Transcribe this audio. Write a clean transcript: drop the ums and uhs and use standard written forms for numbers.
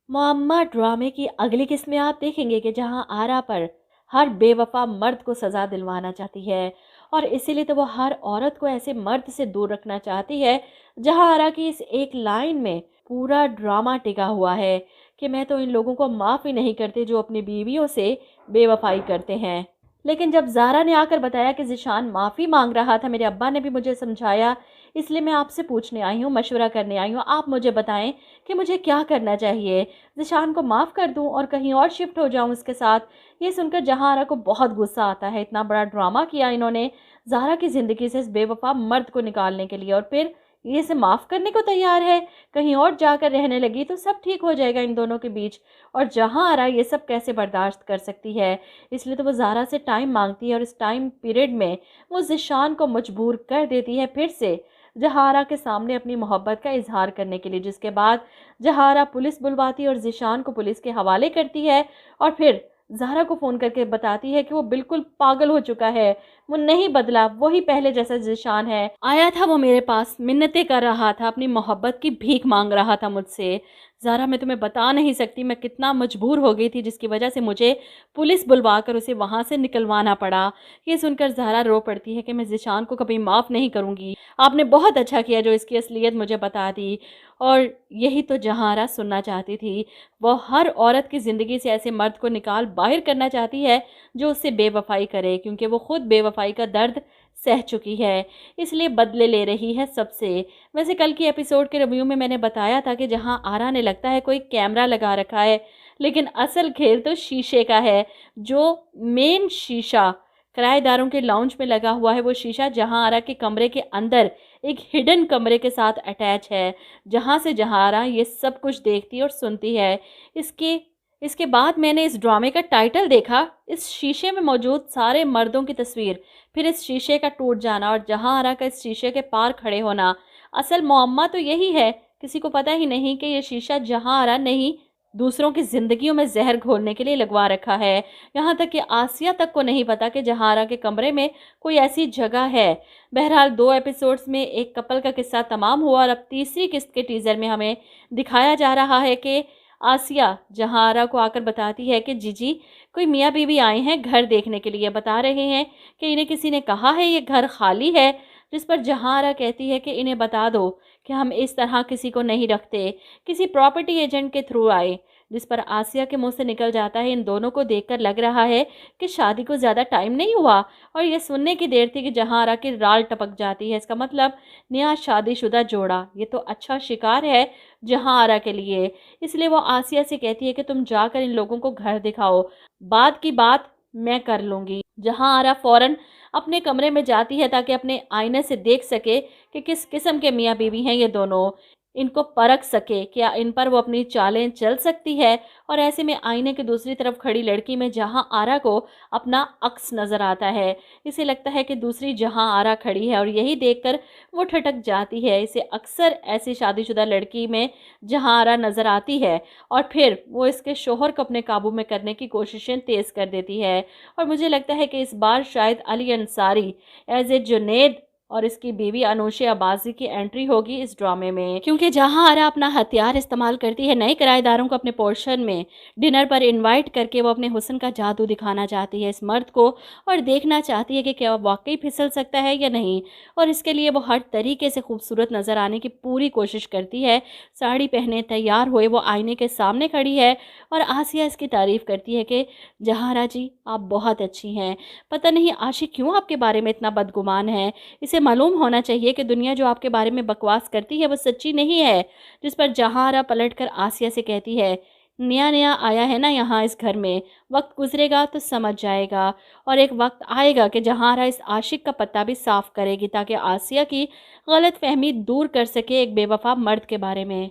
मुअम्मा ड्रामे की अगली किस्त में आप देखेंगे कि जहां आरा पर हर बेवफा मर्द को सज़ा दिलवाना चाहती है और इसीलिए तो वो हर औरत को ऐसे मर्द से दूर रखना चाहती है। जहां आरा की इस एक लाइन में पूरा ड्रामा टिका हुआ है कि मैं तो इन लोगों को माफ़ ही नहीं करती जो अपनी बीवियों से बेवफाई करते हैं। लेकिन जब ज़ारा ने आकर बताया कि ज़िशान माफ़ी मांग रहा था, मेरे अब्बा ने भी मुझे समझाया, इसलिए मैं आपसे पूछने आई हूँ, मशवरा करने आई हूँ। आप मुझे बताएं कि मुझे क्या करना चाहिए? ज़िशान को माफ़ कर दूँ और कहीं और शिफ्ट हो जाऊँ उसके साथ? ये सुनकर जहां आरा को बहुत गुस्सा आता है। इतना बड़ा ड्रामा किया इन्होंने ज़ारा की ज़िंदगी से इस बेवफा मर्द को निकालने के लिए, और फिर ये इसे माफ़ करने को तैयार है। कहीं और जाकर रहने लगी तो सब ठीक हो जाएगा इन दोनों के बीच। और जहां आरा ये सब कैसे बर्दाश्त कर सकती है, इसलिए तो वो ज़ारा से टाइम मांगती है और इस टाइम पीरियड में वो ज़िशान को मजबूर कर देती है फिर से जहारा के सामने अपनी मोहब्बत का इजहार करने के लिए, जिसके बाद जहारा पुलिस बुलवाती है और ज़िशान को पुलिस के हवाले करती है और फिर ज़ारा को फ़ोन करके बताती है कि वो बिल्कुल पागल हो चुका है, वो नहीं बदला, वही पहले जैसा ज़िशान है। आया था वो मेरे पास, मिन्नतें कर रहा था, अपनी मोहब्बत की भीख मांग रहा था मुझसे। ज़ारा, मैं तुम्हें बता नहीं सकती मैं कितना मजबूर हो गई थी, जिसकी वजह से मुझे पुलिस बुलवाकर उसे वहाँ से निकलवाना पड़ा। ये सुनकर ज़ारा रो पड़ती है कि मैं ज़िशान को कभी माफ़ नहीं करूँगी। आपने बहुत अच्छा किया जो इसकी असलियत मुझे बता दी। और यही तो जहारा सुनना चाहती थी। वो हर औरत की ज़िंदगी से ऐसे मर्द को निकाल बाहर करना चाहती है जो उससे बेवफाई करे, क्योंकि वो खुद बेवफाई का दर्द सह चुकी है, इसलिए बदले ले रही है सबसे। वैसे कल की एपिसोड के रिव्यू में मैंने बताया था कि जहां आरा ने लगता है कोई कैमरा लगा रखा है, लेकिन असल खेल तो शीशे का है। जो मेन शीशा किराएदारों के लाउंज में लगा हुआ है, वो शीशा जहां आरा के कमरे के अंदर एक हिडन कमरे के साथ अटैच है, जहां से जहारा ये सब कुछ देखती और सुनती है। इसके इसके बाद मैंने इस ड्रामे का टाइटल देखा, इस शीशे में मौजूद सारे मर्दों की तस्वीर, फिर इस शीशे का टूट जाना और जहां का इस शीशे के पार खड़े होना। असल मुअम्मा तो यही है, किसी को पता ही नहीं कि ये शीशा जहां नहीं दूसरों की जिंदगियों में जहर घोलने के लिए लगवा रखा है। यहाँ तक कि आसिया तक को नहीं पता कि जहां के कमरे में कोई ऐसी जगह है। बहरहाल 2 एपिसोड्स में एक कपल का किस्सा तमाम हुआ और अब तीसरी किस्त के टीजर में हमें दिखाया जा रहा है कि आसिया जहारा को आकर बताती है कि जीजी, कोई मियाँ बीवी आए हैं घर देखने के लिए, बता रहे हैं कि इन्हें किसी ने कहा है ये घर खाली है। जिस पर जहारा कहती है कि इन्हें बता दो कि हम इस तरह किसी को नहीं रखते, किसी प्रॉपर्टी एजेंट के थ्रू आए। जिस पर आसिया के मुंह से निकल जाता है, इन दोनों को देखकर लग रहा है कि शादी को ज़्यादा टाइम नहीं हुआ। और ये सुनने की देर थी कि जहारा की राल टपक जाती है। इसका मतलब नया शादीशुदा जोड़ा, ये तो अच्छा शिकार है जहारा के लिए। इसलिए वो आसिया से कहती है कि तुम जाकर इन लोगों को घर दिखाओ, बाद की बात मैं कर लूँगी। जहारा फ़ौरन अपने कमरे में जाती है ताकि अपने आईने से देख सके कि किस किस्म के मियाँ बीवी हैं ये दोनों, इनको परख सके, क्या इन पर वो अपनी चालें चल सकती है। और ऐसे में आईने की दूसरी तरफ खड़ी लड़की में जहां आरा को अपना अक्स नज़र आता है। इसे लगता है कि दूसरी जहां आरा खड़ी है और यही देखकर वो ठटक जाती है। इसे अक्सर ऐसी शादीशुदा लड़की में जहां आरा नज़र आती है और फिर वो इसके शोहर को अपने काबू में करने की कोशिशें तेज़ कर देती है। और मुझे लगता है कि इस बार शायद अली अंसारी एज ए जुनैद और इसकी बीवी अनुशे अब्बासी की एंट्री होगी इस ड्रामे में, क्योंकि जहां आरा अपना हथियार इस्तेमाल करती है नए किराएदारों को अपने पोर्शन में डिनर पर इनवाइट करके वो अपने हुस्न का जादू दिखाना चाहती है इस मर्द को और देखना चाहती है कि क्या वाकई फिसल सकता है या नहीं। और इसके लिए वो हर तरीके से खूबसूरत नज़र आने की पूरी कोशिश करती है। साड़ी पहने तैयार हुए वो आईने के सामने खड़ी है और आसिया इसकी तारीफ़ करती है कि जहारा जी, आप बहुत अच्छी हैं, पता नहीं आशिक क्यों आपके बारे में इतना बदगुमान है, इसे मालूम होना चाहिए कि दुनिया जो आपके बारे में बकवास करती है वो सच्ची नहीं है। जिस पर जहारा पलटकर आसिया से कहती है, नया नया आया है ना यहाँ इस घर में, वक्त गुजरेगा तो समझ जाएगा और एक वक्त आएगा कि जहारा इस आशिक का पत्ता भी साफ करेगी ताकि आसिया की गलत फहमी दूर कर सके एक बेवफा मर्द के बारे में।